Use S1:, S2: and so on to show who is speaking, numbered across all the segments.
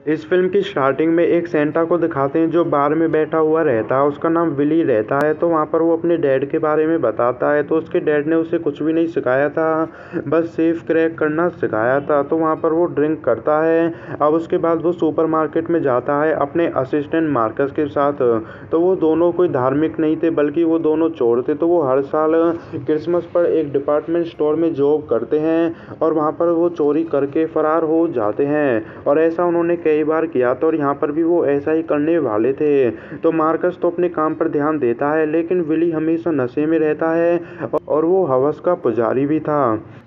S1: इस फिल्म की स्टार्टिंग में एक सेंटा को दिखाते हैं जो बार में बैठा हुआ रहता है। उसका नाम विली रहता है। तो वहाँ पर वो अपने डैड के बारे में बताता है। तो उसके डैड ने उसे कुछ भी नहीं सिखाया था, बस सेफ क्रैक करना सिखाया था। तो वहाँ पर वो ड्रिंक करता है। अब उसके बाद वो सुपरमार्केट में जाता है अपने असिस्टेंट मार्कस के साथ। तो वो दोनों कोई धार्मिक नहीं थे, बल्कि वो दोनों चोर थे। तो वो हर साल क्रिसमस पर एक डिपार्टमेंट स्टोर में जॉब करते हैं और वहाँ पर वो चोरी करके फरार हो जाते हैं। और ऐसा उन्होंने कई बार किया था और यहाँ पर भी वो ऐसा ही करने वाले थे। तो मार्कस तो अपने काम पर ध्यान देता है, लेकिन विली हमेशा नशे में रहता है और वो हवस का पुजारी भी था।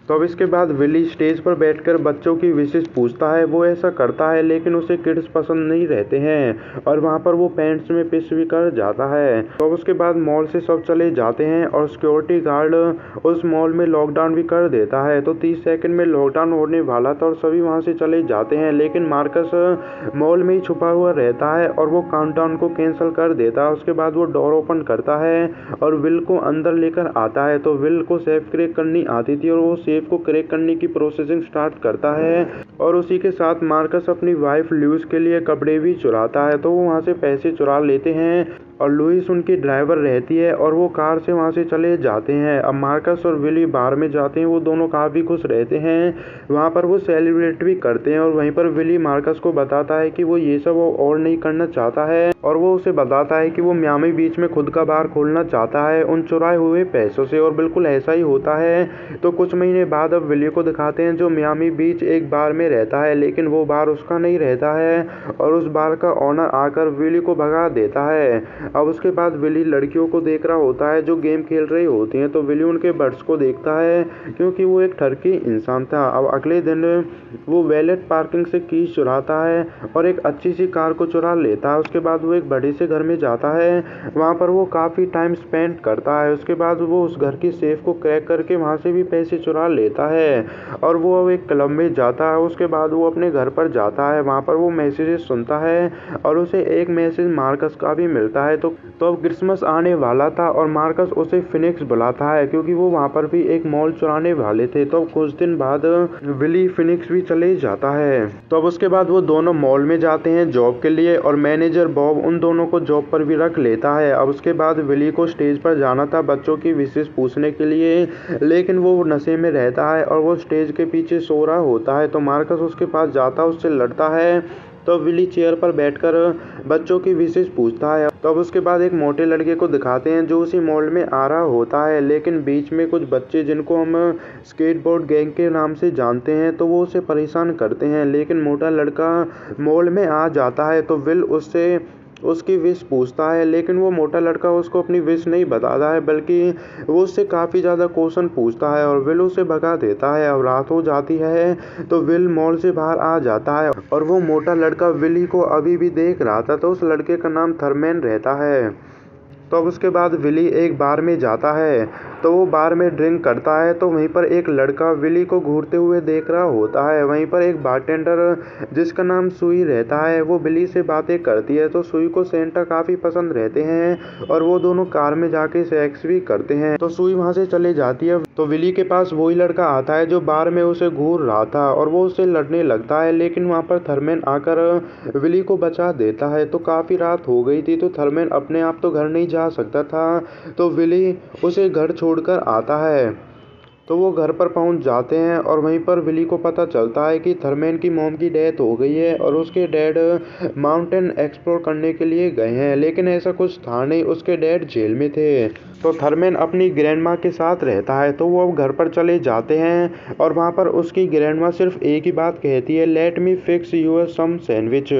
S1: तो अब इसके बाद विली स्टेज पर बैठकर बच्चों की विशेष पूछता है। वो ऐसा करता है, लेकिन उसे किड्स पसंद नहीं रहते हैं और वहाँ पर वो पैंट्स में पिस भी कर जाता है। तो अब उसके बाद मॉल से सब चले जाते हैं और सिक्योरिटी गार्ड उस मॉल में लॉकडाउन भी कर देता है। तो 30 सेकंड में लॉकडाउन होने वाला था और सभी वहाँ से चले जाते हैं, लेकिन मार्कस मॉल में ही छुपा हुआ रहता है और वो काउंटडाउन को कैंसिल कर देता है। उसके बाद वो डोर ओपन करता है और विल को अंदर लेकर आता है। तो विल को सेफ क्रैक करनी आती थी और वो सेफ को क्रैक करने की प्रोसेसिंग स्टार्ट करता है और उसी के साथ मार्कस अपनी वाइफ लुइस के लिए कपड़े भी चुराता है। तो वो वहाँ से पैसे चुरा लेते हैं और लुइस उनकी ड्राइवर रहती है और वो कार से वहाँ से चले जाते हैं। अब मार्कस और विली बार में जाते हैं। वो दोनों काफ़ी खुश रहते हैं, वहाँ पर वो सेलिब्रेट भी करते हैं और वहीं पर विली मार्कस को बताता है कि वो ये सब और नहीं करना चाहता है और वो उसे बताता है कि वो मियामी बीच में खुद का बार खोलना चाहता है उन चुराए हुए पैसों से। और बिल्कुल ऐसा ही होता है। तो कुछ महीने बाद अब विली को दिखाते हैं जो मियामी बीच एक बार में रहता है, लेकिन वो बार उसका नहीं रहता है और उस बार का ओनर आकर विली को भगा देता है। अब उसके बाद विली लड़कियों को देख रहा होता है जो गेम खेल रही होती हैं। तो विली उनके बर्ड्स को देखता है क्योंकि वो एक ठरकी इंसान था। अब अगले दिन वो वैलेट पार्किंग से कीज चुराता है और एक अच्छी सी कार को चुरा लेता है। उसके बाद वो एक बड़े से घर में जाता है, वहाँ पर वो काफ़ी टाइम स्पेंड करता है। उसके बाद वो उस घर की सेफ को क्रैक करके वहाँ से भी पैसे चुरा लेता है और वो अब एक क्लब में जाता है। उसके बाद वो अपने घर पर जाता है, वहाँ पर वो मैसेजेस सुनता है और उसे एक मैसेज मार्कस का भी मिलता है। तो अब क्रिसमस आने वाला था और मार्कस उसे फिनिक्स बुलाता है क्योंकि वो वहाँ पर भी एक मॉल चुराने वाले थे। तो अब कुछ दिन बाद विली फिनिक्स भी चले जाता है। तो अब उसके बाद वो दोनों मॉल में जाते हैं जॉब के लिए और मैनेजर बॉब उन दोनों को जॉब पर भी रख लेता है। अब उसके बाद विली को स्टेज पर जाना था बच्चों की विशेष पूछने के लिए, लेकिन वो नशे में रहता है और वो स्टेज के पीछे सो रहा होता है। तो मार्कस उसके पास जाता है, उससे लड़ता है। तो विली चेयर पर बैठकर बच्चों की विशेष पूछता है। तो अब उसके बाद एक मोटे लड़के को दिखाते हैं जो उसी मॉल में आ रहा होता है, लेकिन बीच में कुछ बच्चे जिनको हम स्केटबोर्ड गैंग के नाम से जानते हैं तो वो उसे परेशान करते हैं। लेकिन मोटा लड़का मॉल में आ जाता है तो विल उससे उसकी विश पूछता है, लेकिन वो मोटा लड़का उसको अपनी विश नहीं बताता है, बल्कि वो उससे काफ़ी ज़्यादा क्वेश्चन पूछता है और विल उसे भगा देता है। अब रात हो जाती है तो विल मॉल से बाहर आ जाता है और वो मोटा लड़का विली को अभी भी देख रहा था। तो उस लड़के का नाम थर्मैन रहता है। तो अब उसके बाद विली एक बार में जाता है, तो वो बार में ड्रिंक करता है। तो वहीं पर एक लड़का विली को घूरते हुए देख रहा होता है। वहीं पर एक बारटेंडर जिसका नाम सुई रहता है, वो विली से बातें करती है। तो सुई को सेंटा काफ़ी पसंद रहते हैं और वो दोनों कार में जाके सेक्स भी करते हैं। तो सुई वहाँ से चले जाती है। तो विली के पास वही लड़का आता है जो बार में उसे घूर रहा था और वो उससे लड़ने लगता है, लेकिन वहाँ पर थर्मैन आकर विली को बचा देता है। तो काफ़ी रात हो गई थी, तो थर्मैन अपने आप तो घर नहीं जा सकता था, तो विली उसे घर छोड़कर आता है। तो वो घर पर पहुंच जाते हैं और वहीं पर विली को पता चलता है कि थर्मैन की मॉम की डेथ हो गई है और उसके डैड माउंटेन एक्सप्लोर करने के लिए गए हैं, लेकिन ऐसा कुछ था नहीं, उसके डैड जेल में थे। तो थर्मैन अपनी ग्रैंडमा के साथ रहता है। तो वो अब घर पर चले जाते हैं और वहाँ पर उसकी ग्रैंडमा सिर्फ एक ही बात कहती है, let me fix your some sandwich.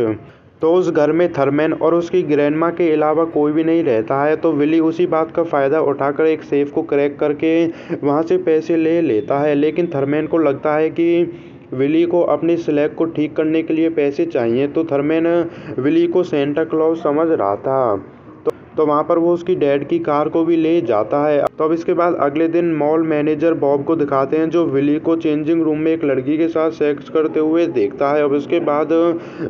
S1: तो उस घर में थर्मैन और उसकी ग्रैंडमा के अलावा कोई भी नहीं रहता है। तो विली उसी बात का फ़ायदा उठाकर एक सेफ को क्रैक करके वहाँ से पैसे ले लेता है, लेकिन थर्मैन को लगता है कि विली को अपनी स्लैग को ठीक करने के लिए पैसे चाहिए। तो थर्मैन विली को सेंटा क्लॉज समझ रहा था, तो वहाँ पर वो उसकी डैड की कार को भी ले जाता है। तो अब इसके बाद अगले दिन मॉल मैनेजर बॉब को दिखाते हैं जो विली को चेंजिंग रूम में एक लड़की के साथ सेक्स करते हुए देखता है। अब इसके बाद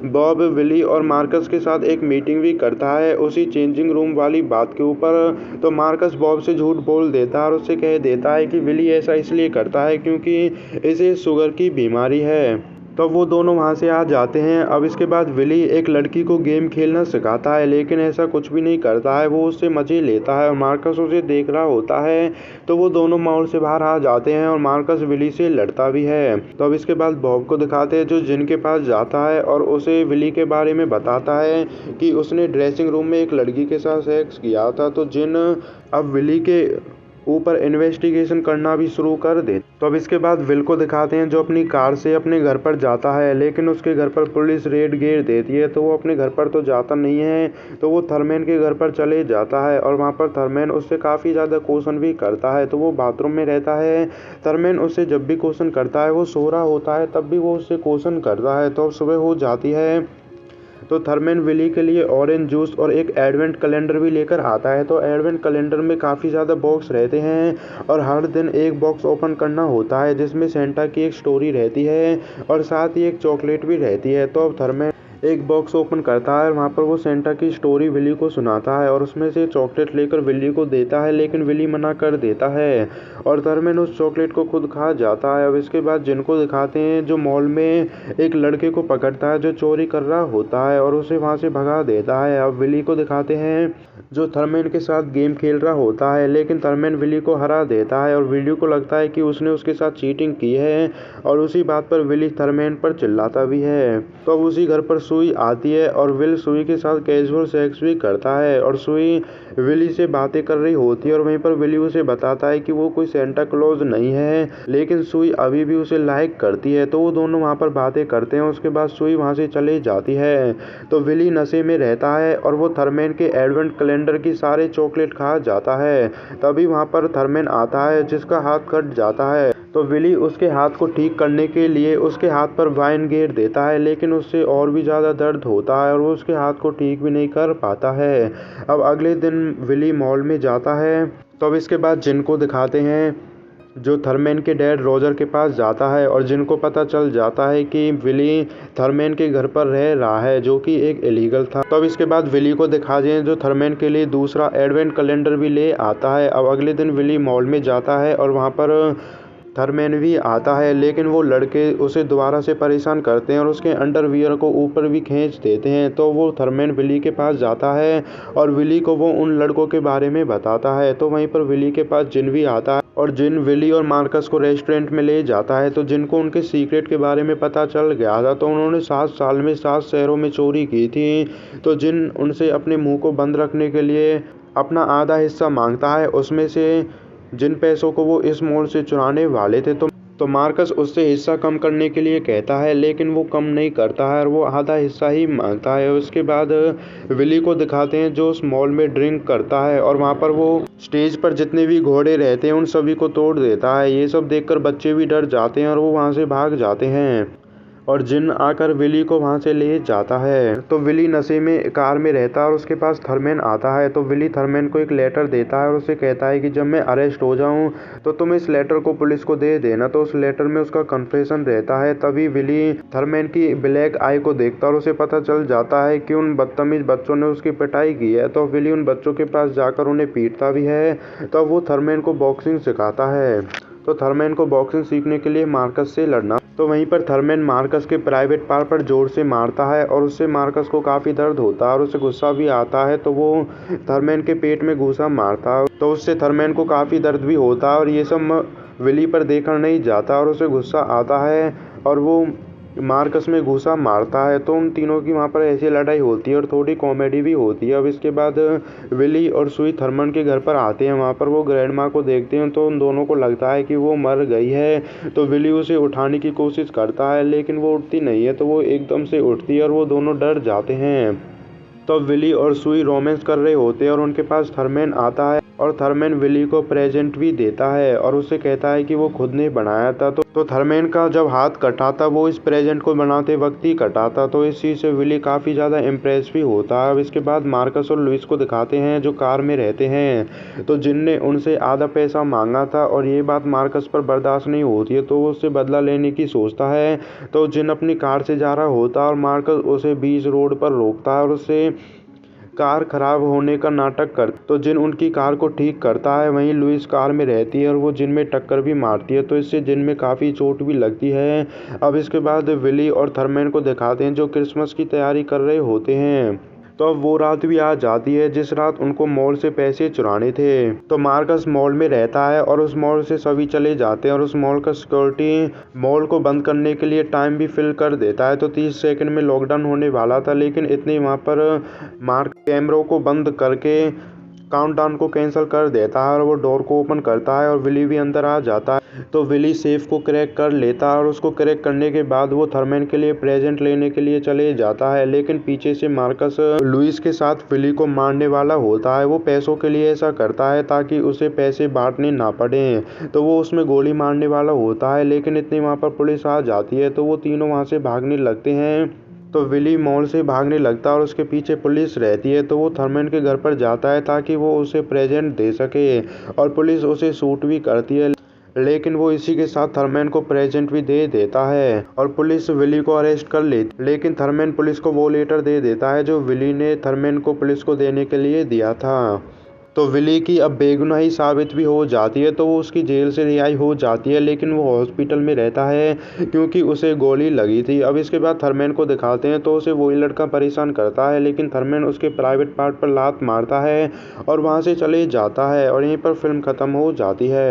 S1: बॉब विली और मार्कस के साथ एक मीटिंग भी करता है उसी चेंजिंग रूम वाली बात के ऊपर। तो मार्कस बॉब से झूठ बोल देता है और उससे कह देता है कि विली ऐसा इसलिए करता है क्योंकि इसे शुगर की बीमारी है। तो वो दोनों वहाँ से आ जाते हैं। अब इसके बाद विली एक लड़की को गेम खेलना सिखाता है, लेकिन ऐसा कुछ भी नहीं करता है, वो उससे मज़े लेता है और मार्कस उसे देख रहा होता है। तो वो दोनों मॉल से बाहर आ जाते हैं और मार्कस विली से लड़ता भी है। तो अब इसके बाद बॉब को दिखाते हैं, जो जिन के पास जाता है और उसे विली के बारे में बताता है कि उसने ड्रेसिंग रूम में एक लड़की के साथ सेक्स किया था। तो जिन अब विली के ऊपर इन्वेस्टिगेशन करना भी शुरू कर दे। तो अब इसके बाद विल को दिखाते हैं, जो अपनी कार से अपने घर पर जाता है, लेकिन उसके घर पर पुलिस रेड घेर देती है। तो वो अपने घर पर तो जाता नहीं है, तो वो थर्मैन के घर पर चले जाता है और वहाँ पर थर्मैन उससे काफ़ी ज़्यादा क्वेश्चन भी करता है। तो वो बाथरूम में रहता है। थर्मैन उससे जब भी क्वेश्चन करता है, वो सो रहा होता है, तब भी वो उससे क्वेश्चन करता है। तो अब सुबह हो जाती है, तो थर्मैन विली के लिए ऑरेंज जूस और एक एडवेंट कैलेंडर भी लेकर आता है। तो एडवेंट कैलेंडर में काफ़ी ज़्यादा बॉक्स रहते हैं और हर दिन एक बॉक्स ओपन करना होता है, जिसमें सेंटा की एक स्टोरी रहती है और साथ ही एक चॉकलेट भी रहती है। तो अब थर्मैन एक बॉक्स ओपन करता है और वहाँ पर वो सेंटा की स्टोरी विली को सुनाता है और उसमें से चॉकलेट लेकर विली को देता है, लेकिन विली मना कर देता है और थर्मैन उस चॉकलेट को खुद खा जाता है। अब इसके बाद जिनको दिखाते हैं, जो मॉल में एक लड़के को पकड़ता है जो चोरी कर रहा होता है और उसे वहाँ से भगा देता है। अब विली को दिखाते हैं, जो थर्मैन के साथ गेम खेल रहा होता है, लेकिन थर्मैन विली को हरा देता है और विली को लगता है कि उसने उसके साथ चीटिंग की है और उसी बात पर विली थर्मैन पर चिल्लाता भी है। तो अब उसी घर पर सुई आती है और विल सुई के साथ कैजुअल सेक्स भी करता है और सुई विली से बातें कर रही होती है और वहीं पर विली उसे बताता है कि वो कोई सेंटा क्लॉज नहीं है, लेकिन सुई अभी भी उसे लाइक करती है। तो वो दोनों वहाँ पर बातें करते हैं। उसके बाद सुई वहाँ से चले जाती है। तो विली नशे में रहता है और वो थर्मैन के एडवेंट कैलेंडर की सारे चॉकलेट खा जाता है। तभी वहाँ पर थर्मैन आता है, जिसका हाथ कट जाता है। तो विली उसके हाथ को ठीक करने के लिए उसके हाथ पर वाइन घेर देता है, लेकिन उससे और भी ज़्यादा दर्द होता है और वो उसके हाथ को ठीक भी नहीं कर पाता है। अब अगले दिन विली मॉल में जाता है। तो अब इसके बाद जिनको दिखाते हैं, जो थर्मैन के डैड रॉजर के पास जाता है और जिनको पता चल जाता है कि विली थर्मैन के घर पर रह रहा है, जो कि एक इलीगल था। तो अब इसके बाद विली को दिखा दें, जो थर्मैन के लिए दूसरा एडवेंट कैलेंडर भी ले आता है। अब अगले दिन विली मॉल में जाता है और वहाँ पर थर्मैन भी आता है, लेकिन वो लड़के उसे दोबारा से परेशान करते हैं और उसके अंडरवियर को ऊपर भी खींच देते हैं। तो वो थर्मैन विली के पास जाता है और विली को वो उन लड़कों के बारे में बताता है। तो वहीं पर विली के पास जिन भी आता है और जिन विली और मार्कस को रेस्टोरेंट में ले जाता है। तो जिनको उनके सीक्रेट के बारे में पता चल गया था, तो उन्होंने 7 साल में 7 शहरों में चोरी की थी। तो जिन उनसे अपने मुंह को बंद रखने के लिए अपना आधा हिस्सा मांगता है, उसमें से जिन पैसों को वो इस मॉल से चुराने वाले थे। तो मार्कस उससे हिस्सा कम करने के लिए कहता है, लेकिन वो कम नहीं करता है और वो आधा हिस्सा ही मांगता है। उसके बाद विली को दिखाते हैं, जो उस मॉल में ड्रिंक करता है और वहाँ पर वो स्टेज पर जितने भी घोड़े रहते हैं उन सभी को तोड़ देता है। ये सब देखकर बच्चे भी डर जाते हैं और वो वहाँ से भाग जाते हैं और जिन आकर विली को वहाँ से ले जाता है। तो विली नशे में कार में रहता है और उसके पास थर्मैन आता है। तो विली थर्मैन को एक लेटर देता है और उसे कहता है कि जब मैं अरेस्ट हो जाऊँ तो तुम इस लेटर को पुलिस को दे देना। तो उस लेटर में उसका कन्फेशन रहता है। तभी विली थर्मैन की ब्लैक आई को देखता है और उसे पता चल जाता है कि उन बदतमीज बच्चों ने उसकी पिटाई की है। तो विली उन बच्चों के पास जाकर उन्हें पीटता भी है। तो वो थर्मैन को बॉक्सिंग सिखाता है। तो थर्मैन को बॉक्सिंग सीखने के लिए मार्कस से लड़ना। तो वहीं पर थर्मैन मार्कस के प्राइवेट पार्ट पर जोर से मारता है और उससे मार्कस को काफ़ी दर्द होता है और उसे गुस्सा भी आता है। तो वो थर्मैन के पेट में घूसा मारता है, तो उससे थर्मैन को काफ़ी दर्द भी होता है और ये सब विली पर देखा नहीं जाता और उसे गुस्सा आता है और वो मार्कस में घूसा मारता है। तो उन तीनों की वहाँ पर ऐसी लड़ाई होती है और थोड़ी कॉमेडी भी होती है। अब इसके बाद विली और सुई थर्मैन के घर पर आते हैं। वहाँ पर वो ग्रैंड माँ को देखते हैं, तो उन दोनों को लगता है कि वो मर गई है। तो विली उसे उठाने की कोशिश करता है, लेकिन वो उठती नहीं है। तो वो एकदम से उठती है और वो दोनों डर जाते हैं। तो विली और सुई रोमांस कर रहे होते हैं और उनके पास थर्मैन आता है और थर्मैन विली को प्रेजेंट भी देता है और उसे कहता है कि वो खुद ने बनाया था। तो थर्मैन का जब हाथ कटा था, वो इस प्रेजेंट को बनाते वक्त ही कटा था। तो इस चीज़ से विली काफ़ी ज़्यादा इम्प्रेस भी होता है। अब इसके बाद मार्कस और लुइस को दिखाते हैं, जो कार में रहते हैं। तो जिनने उनसे आधा पैसा मांगा था और ये बात मार्कस पर बर्दाश्त नहीं होती है, तो वो उससे बदला लेने की सोचता है। तो जिन अपनी कार से जा रहा होता है और मार्कस उसे बीच रोड पर रोकता है और उससे कार खराब होने का नाटक कर तो जिन उनकी कार को ठीक करता है, वहीं लुइस कार में रहती है और वो जिन में टक्कर भी मारती है, तो इससे जिन में काफ़ी चोट भी लगती है। अब इसके बाद विली और थर्मैन को दिखाते हैं जो क्रिसमस की तैयारी कर रहे होते हैं। तो अब वो रात भी आ जाती है जिस रात उनको मॉल से पैसे चुराने थे। तो मार्कस मॉल में रहता है और उस मॉल से सभी चले जाते हैं और उस मॉल का सिक्योरिटी मॉल को बंद करने के लिए टाइम भी फिल कर देता है। तो 30 सेकंड में लॉकडाउन होने वाला था, लेकिन इतने वहाँ पर मार्क कैमरों को बंद करके काउंटडाउन को कैंसिल कर देता है और वो डोर को ओपन करता है और विली भी अंदर आ जाता है। तो विली सेफ को क्रैक कर लेता है और उसको क्रैक करने के बाद वो थर्मैन के लिए प्रेजेंट लेने के लिए चले जाता है, लेकिन पीछे से मार्कस लुइस के साथ विली को मारने वाला होता है। वो पैसों के लिए ऐसा करता है ताकि उसे पैसे बांटने ना पड़े। तो वो उसमें गोली मारने वाला होता है, लेकिन इतनी वहाँ पर पुलिस आ जाती है तो वो तीनों वहाँ से भागने लगते हैं। तो विली मॉल से भागने लगता है और उसके पीछे पुलिस रहती है। तो वो थर्मैन के घर पर जाता है ताकि वो उसे प्रेजेंट दे सके और पुलिस उसे शूट भी करती है, लेकिन वो इसी के साथ थर्मैन को प्रेजेंट भी दे देता है और पुलिस विली को अरेस्ट कर लेती। लेकिन थर्मैन पुलिस को वो लेटर दे देता है जो विली ने थर्मैन को पुलिस को देने के लिए दिया था। तो विली की अब बेगुनाही साबित भी हो जाती है, तो वो उसकी जेल से रिहाई हो जाती है, लेकिन वो हॉस्पिटल में रहता है क्योंकि उसे गोली लगी थी। अब इसके बाद थर्मैन को दिखाते हैं तो उसे वही लड़का परेशान करता है, लेकिन थर्मैन उसके प्राइवेट पार्ट पर लात मारता है और वहाँ से चले जाता है और यहीं पर फिल्म खत्म हो जाती है।